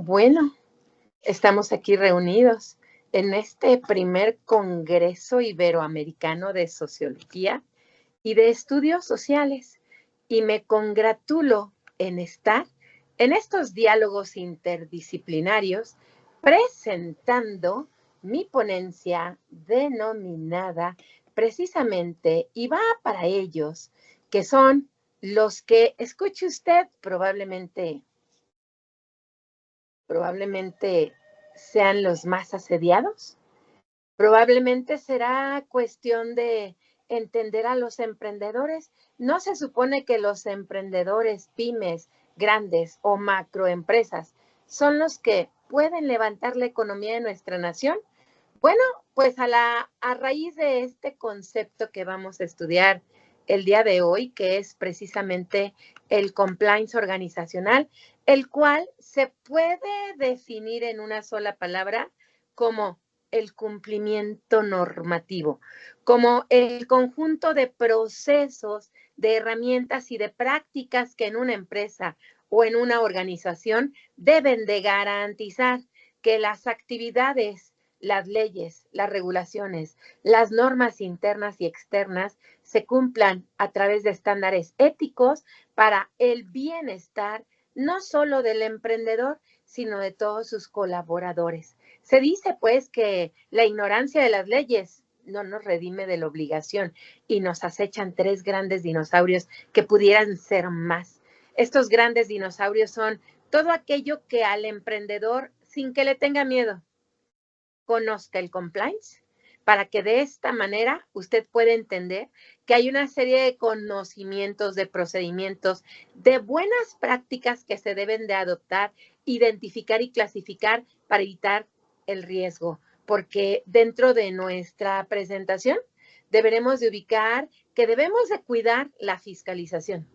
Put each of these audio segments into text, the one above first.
Bueno, estamos aquí reunidos en este primer Congreso Iberoamericano de Sociología y de Estudios Sociales y me congratulo en estar en estos diálogos interdisciplinarios presentando mi ponencia denominada precisamente y va para ellos, que son los que, escuche usted, probablemente sean los más asediados. Probablemente será cuestión de entender a los emprendedores. No se supone que los emprendedores, pymes, grandes o macroempresas son los que pueden levantar la economía de nuestra nación. Bueno, pues a raíz de este concepto que vamos a estudiar el día de hoy, que es precisamente el compliance organizacional, el cual se puede definir en una sola palabra como el cumplimiento normativo, como el conjunto de procesos, de herramientas y de prácticas que en una empresa o en una organización deben de garantizar que las actividades, las leyes, las regulaciones, las normas internas y externas se cumplan a través de estándares éticos para el bienestar no solo del emprendedor, sino de todos sus colaboradores. Se dice pues que la ignorancia de las leyes no nos redime de la obligación y nos acechan tres grandes dinosaurios que pudieran ser más. Estos grandes dinosaurios son todo aquello que al emprendedor, sin que le tenga miedo, conozca el compliance, para que de esta manera usted pueda entender que hay una serie de conocimientos, de procedimientos, de buenas prácticas que se deben de adoptar, identificar y clasificar para evitar el riesgo, porque dentro de nuestra presentación deberemos de ubicar que debemos de cuidar la fiscalización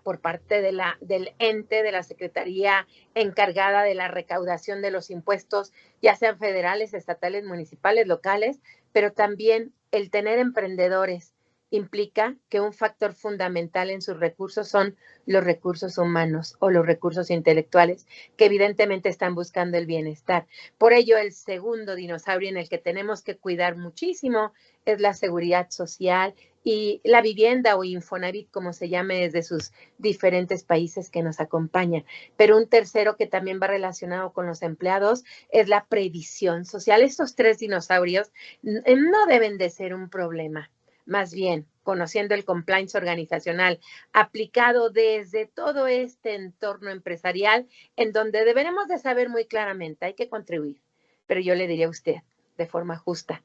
por parte del ente, de la Secretaría encargada de la recaudación de los impuestos, ya sean federales, estatales, municipales, locales, pero también el tener emprendedores implica que un factor fundamental en sus recursos son los recursos humanos o los recursos intelectuales, que evidentemente están buscando el bienestar. Por ello, el segundo dinosaurio en el que tenemos que cuidar muchísimo es la seguridad social y la vivienda o Infonavit, como se llame desde sus diferentes países que nos acompañan. Pero un tercero que también va relacionado con los empleados es la previsión social. Estos tres dinosaurios no deben de ser un problema. Más bien, conociendo el compliance organizacional aplicado desde todo este entorno empresarial, en donde deberemos de saber muy claramente, hay que contribuir, pero yo le diría a usted, de forma justa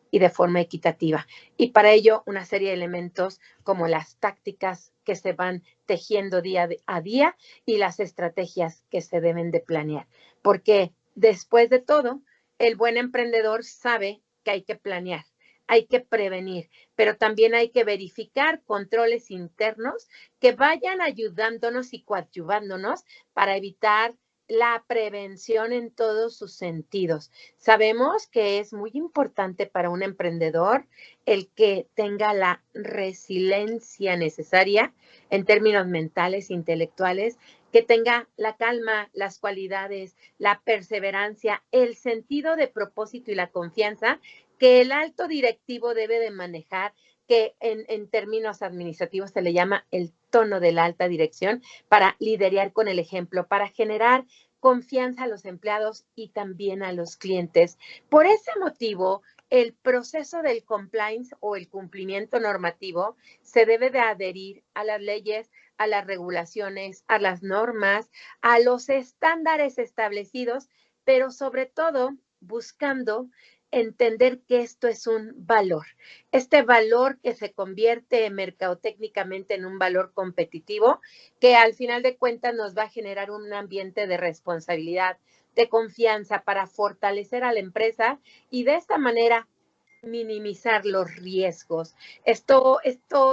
y de forma equitativa. Y para ello, una serie de elementos como las tácticas que se van tejiendo día a día y las estrategias que se deben de planear. Porque después de todo, el buen emprendedor sabe que hay que planear, hay que prevenir, pero también hay que verificar controles internos que vayan ayudándonos y coadyuvándonos para evitar la prevención en todos sus sentidos. Sabemos que es muy importante para un emprendedor el que tenga la resiliencia necesaria en términos mentales, intelectuales, que tenga la calma, las cualidades, la perseverancia, el sentido de propósito y la confianza que el alto directivo debe de manejar, que en términos administrativos se le llama el tono de la alta dirección, para liderar con el ejemplo, para generar confianza a los empleados y también a los clientes. Por ese motivo, el proceso del compliance o el cumplimiento normativo se debe de adherir a las leyes, a las regulaciones, a las normas, a los estándares establecidos, pero sobre todo buscando entender que esto es un valor. Este valor que se convierte mercadotécnicamente en un valor competitivo, que al final de cuentas nos va a generar un ambiente de responsabilidad, de confianza para fortalecer a la empresa y de esta manera minimizar los riesgos. Esto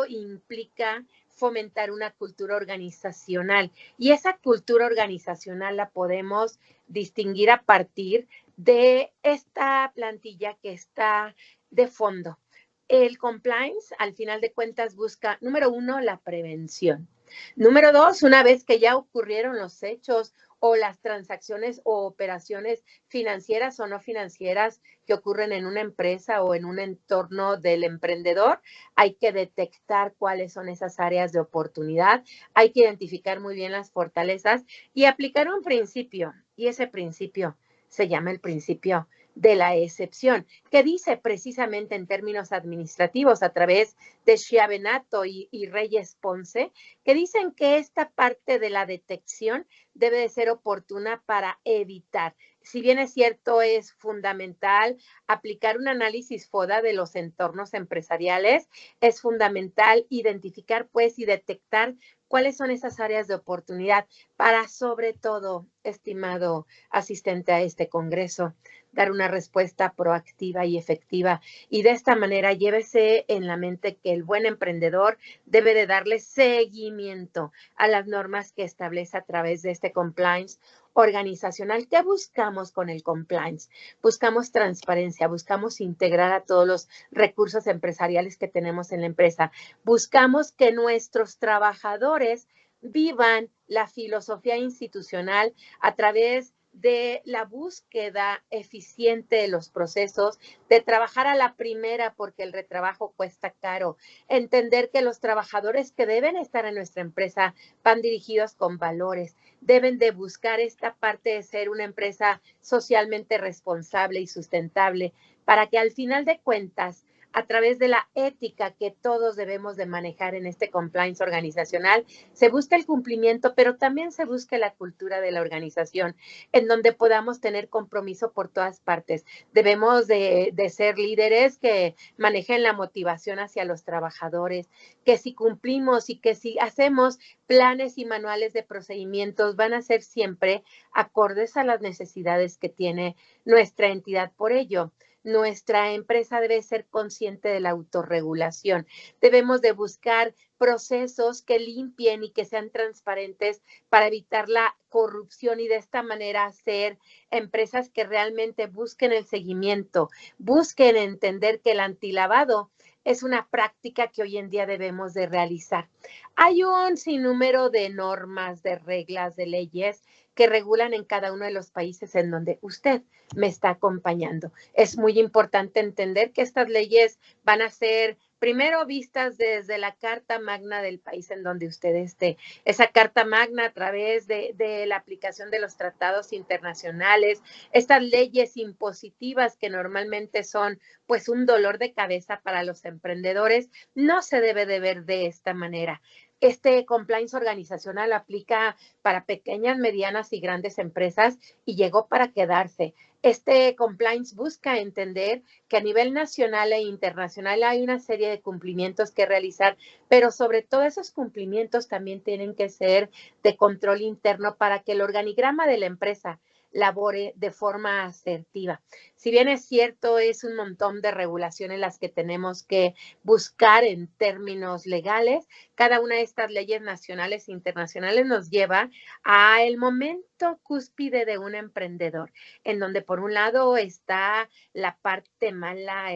implica fomentar una cultura organizacional y esa cultura organizacional la podemos distinguir a partir de esta plantilla que está de fondo. El compliance, al final de cuentas, busca, número uno, la prevención. Número dos, una vez que ya ocurrieron los hechos o las transacciones o operaciones financieras o no financieras que ocurren en una empresa o en un entorno del emprendedor. Hay que detectar cuáles son esas áreas de oportunidad, hay que identificar muy bien las fortalezas y aplicar un principio, y ese principio se llama el principio de la excepción, que dice precisamente en términos administrativos a través de Schiavenato y Reyes Ponce, que dicen que esta parte de la detección debe de ser oportuna para evitar. Si bien es cierto, es fundamental aplicar un análisis FODA de los entornos empresariales, es fundamental identificar pues y detectar cuáles son esas áreas de oportunidad para, sobre todo, estimado asistente a este congreso, dar una respuesta proactiva y efectiva. Y de esta manera, llévese en la mente que el buen emprendedor debe de darle seguimiento a las normas que establece a través de este compliance organizacional. ¿Qué buscamos con el compliance? Buscamos transparencia, buscamos integrar a todos los recursos empresariales que tenemos en la empresa. Buscamos que nuestros trabajadores vivan la filosofía institucional a través de la búsqueda eficiente de los procesos, de trabajar a la primera porque el retrabajo cuesta caro, entender que los trabajadores que deben estar en nuestra empresa van dirigidos con valores, deben de buscar esta parte de ser una empresa socialmente responsable y sustentable para que al final de cuentas, a través de la ética que todos debemos de manejar en este compliance organizacional, se busca el cumplimiento, pero también se busca la cultura de la organización, en donde podamos tener compromiso por todas partes. Debemos de ser líderes que manejen la motivación hacia los trabajadores, que si cumplimos y que si hacemos planes y manuales de procedimientos van a ser siempre acordes a las necesidades que tiene nuestra entidad. Por ello, nuestra empresa debe ser consciente de la autorregulación. Debemos de buscar procesos que limpien y que sean transparentes para evitar la corrupción y de esta manera ser empresas que realmente busquen el seguimiento, busquen entender que el antilavado es una práctica que hoy en día debemos de realizar. Hay un sinnúmero de normas, de reglas, de leyes que regulan en cada uno de los países en donde usted me está acompañando. Es muy importante entender que estas leyes van a ser primero vistas desde la Carta Magna del país en donde usted esté. Esa Carta Magna a través de la aplicación de los tratados internacionales, estas leyes impositivas que normalmente son pues un dolor de cabeza para los emprendedores, no se debe de ver de esta manera. Este compliance organizacional aplica para pequeñas, medianas y grandes empresas y llegó para quedarse. Este compliance busca entender que a nivel nacional e internacional hay una serie de cumplimientos que realizar, pero sobre todo esos cumplimientos también tienen que ser de control interno para que el organigrama de la empresa labore de forma asertiva. Si bien es cierto, es un montón de regulaciones las que tenemos que buscar en términos legales, cada una de estas leyes nacionales e internacionales nos lleva a el momento cúspide de un emprendedor, en donde por un lado está la parte mala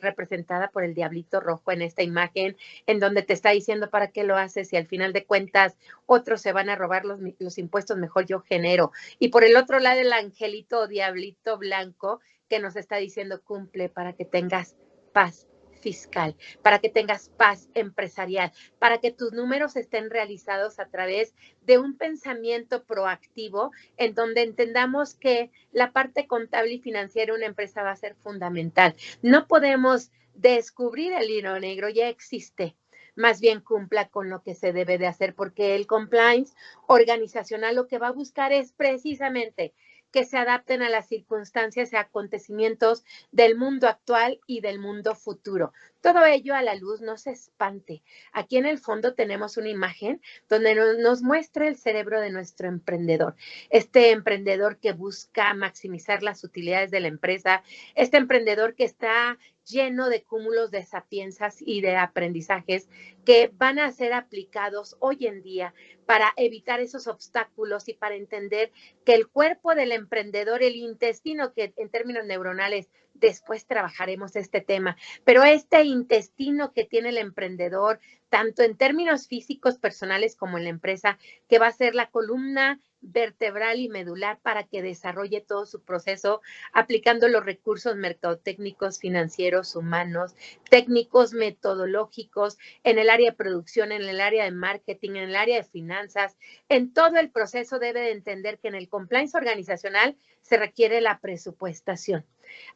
representada por el diablito rojo en esta imagen, en donde te está diciendo para qué lo haces y al final de cuentas otros se van a robar los impuestos, mejor yo genero. Y por el otro lado el angelito o diablito blanco que nos está diciendo cumple para que tengas paz fiscal, para que tengas paz empresarial, para que tus números estén realizados a través de un pensamiento proactivo en donde entendamos que la parte contable y financiera de una empresa va a ser fundamental. No podemos descubrir el hilo negro, ya existe. Más bien cumpla con lo que se debe de hacer, porque el compliance organizacional lo que va a buscar es precisamente que se adapten a las circunstancias y acontecimientos del mundo actual y del mundo futuro. Todo ello a la luz, no se espante. Aquí en el fondo tenemos una imagen donde nos muestra el cerebro de nuestro emprendedor. Este emprendedor que busca maximizar las utilidades de la empresa, este emprendedor que está lleno de cúmulos de sapienzas y de aprendizajes que van a ser aplicados hoy en día para evitar esos obstáculos y para entender que el cuerpo del emprendedor, el intestino, que en términos neuronales después trabajaremos este tema, pero este intestino que tiene el emprendedor, tanto en términos físicos, personales, como en la empresa, que va a ser la columna vertebral y medular para que desarrolle todo su proceso aplicando los recursos mercadotécnicos, financieros, humanos, técnicos, metodológicos, en el área de producción, en el área de marketing, en el área de finanzas. En todo el proceso debe de entender que en el compliance organizacional se requiere la presupuestación.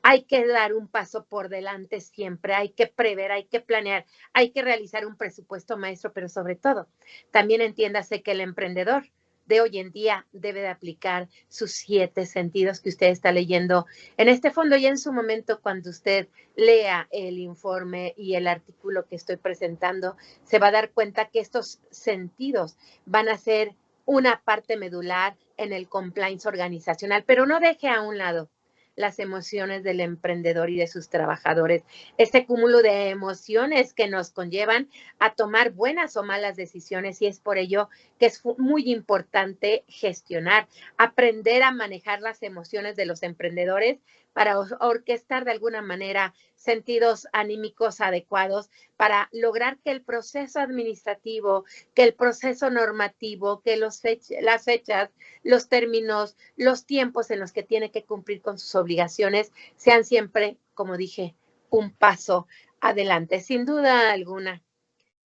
Hay que dar un paso por delante siempre, hay que prever, hay que planear, hay que realizar un presupuesto maestro, pero sobre todo, también entiéndase que el emprendedor de hoy en día debe de aplicar sus 7 sentidos que usted está leyendo en este fondo y en su momento cuando usted lea el informe y el artículo que estoy presentando, se va a dar cuenta que estos sentidos van a ser una parte medular en el compliance organizacional, pero no deje a un lado las emociones del emprendedor y de sus trabajadores, este cúmulo de emociones que nos conllevan a tomar buenas o malas decisiones y es por ello que es muy importante gestionar, aprender a manejar las emociones de los emprendedores para orquestar de alguna manera sentidos anímicos adecuados para lograr que el proceso administrativo, que el proceso normativo, que las fechas, los términos, los tiempos en los que tiene que cumplir con sus obligaciones sean siempre, como dije, un paso adelante. Sin duda alguna,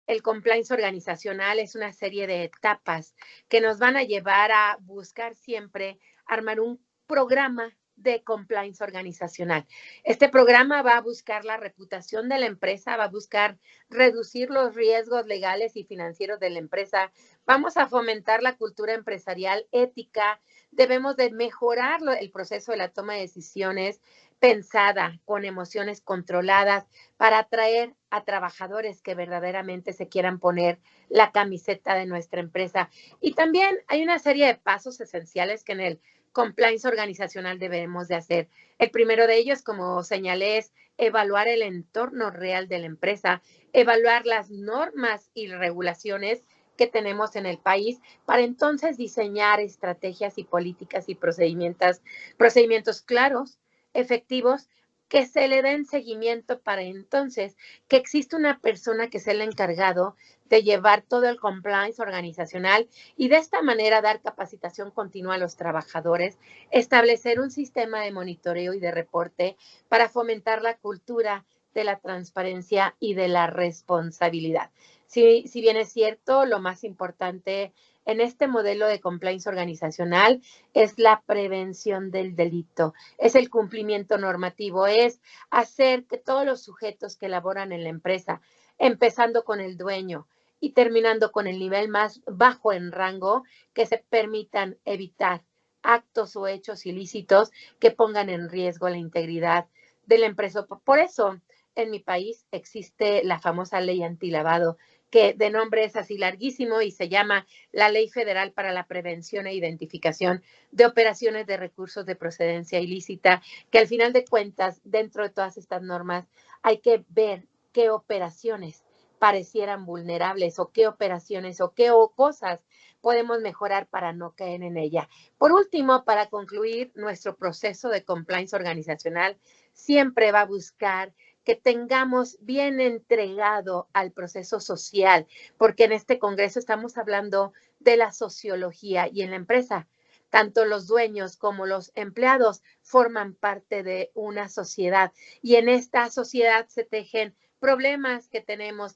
el compliance organizacional es una serie de etapas que nos van a llevar a buscar siempre armar un programa de compliance organizacional. Este programa va a buscar la reputación de la empresa, va a buscar reducir los riesgos legales y financieros de la empresa. Vamos a fomentar la cultura empresarial ética. Debemos de mejorar el proceso de la toma de decisiones pensada, con emociones controladas, para atraer a trabajadores que verdaderamente se quieran poner la camiseta de nuestra empresa. Y también hay una serie de pasos esenciales que en el compliance organizacional debemos de hacer. El primero de ellos, como señalé, es evaluar el entorno real de la empresa, evaluar las normas y regulaciones que tenemos en el país para entonces diseñar estrategias y políticas y procedimientos claros, efectivos, que se le den seguimiento para entonces que existe una persona que sea el encargado de llevar todo el compliance organizacional y de esta manera dar capacitación continua a los trabajadores, establecer un sistema de monitoreo y de reporte para fomentar la cultura de la transparencia y de la responsabilidad. Si bien es cierto, lo más importante en este modelo de compliance organizacional es la prevención del delito, es el cumplimiento normativo, es hacer que todos los sujetos que laboran en la empresa, empezando con el dueño y terminando con el nivel más bajo en rango, que se permitan evitar actos o hechos ilícitos que pongan en riesgo la integridad de la empresa. Por eso, en mi país existe la famosa ley antilavado, que de nombre es así larguísimo y se llama la Ley Federal para la Prevención e Identificación de Operaciones de Recursos de Procedencia Ilícita, que al final de cuentas, dentro de todas estas normas, hay que ver qué operaciones parecieran vulnerables o qué operaciones o qué cosas podemos mejorar para no caer en ella. Por último, para concluir, nuestro proceso de compliance organizacional siempre va a buscar que tengamos bien entregado al proceso social, porque en este congreso estamos hablando de la sociología y en la empresa, tanto los dueños como los empleados forman parte de una sociedad y en esta sociedad se tejen problemas que tenemos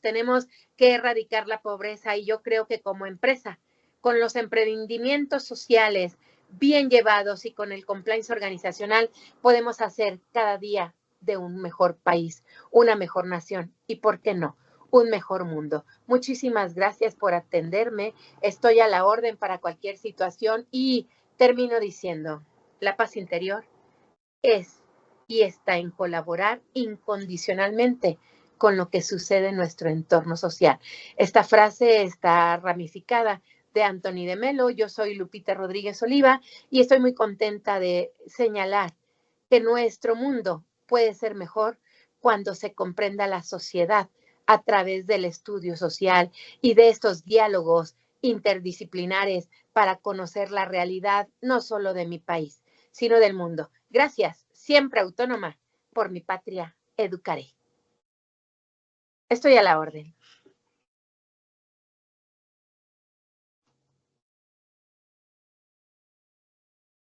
que erradicar la pobreza y yo creo que como empresa, con los emprendimientos sociales bien llevados y con el compliance organizacional, podemos hacer cada día de un mejor país, una mejor nación y, ¿por qué no?, un mejor mundo. Muchísimas gracias por atenderme. Estoy a la orden para cualquier situación y termino diciendo, la paz interior es y está en colaborar incondicionalmente con lo que sucede en nuestro entorno social. Esta frase está ramificada de Anthony de Melo. Yo soy Lupita Rodríguez Oliva y estoy muy contenta de señalar que nuestro mundo puede ser mejor cuando se comprenda la sociedad a través del estudio social y de estos diálogos interdisciplinares para conocer la realidad no solo de mi país, sino del mundo. Gracias, siempre autónoma, por mi patria educaré. Estoy a la orden.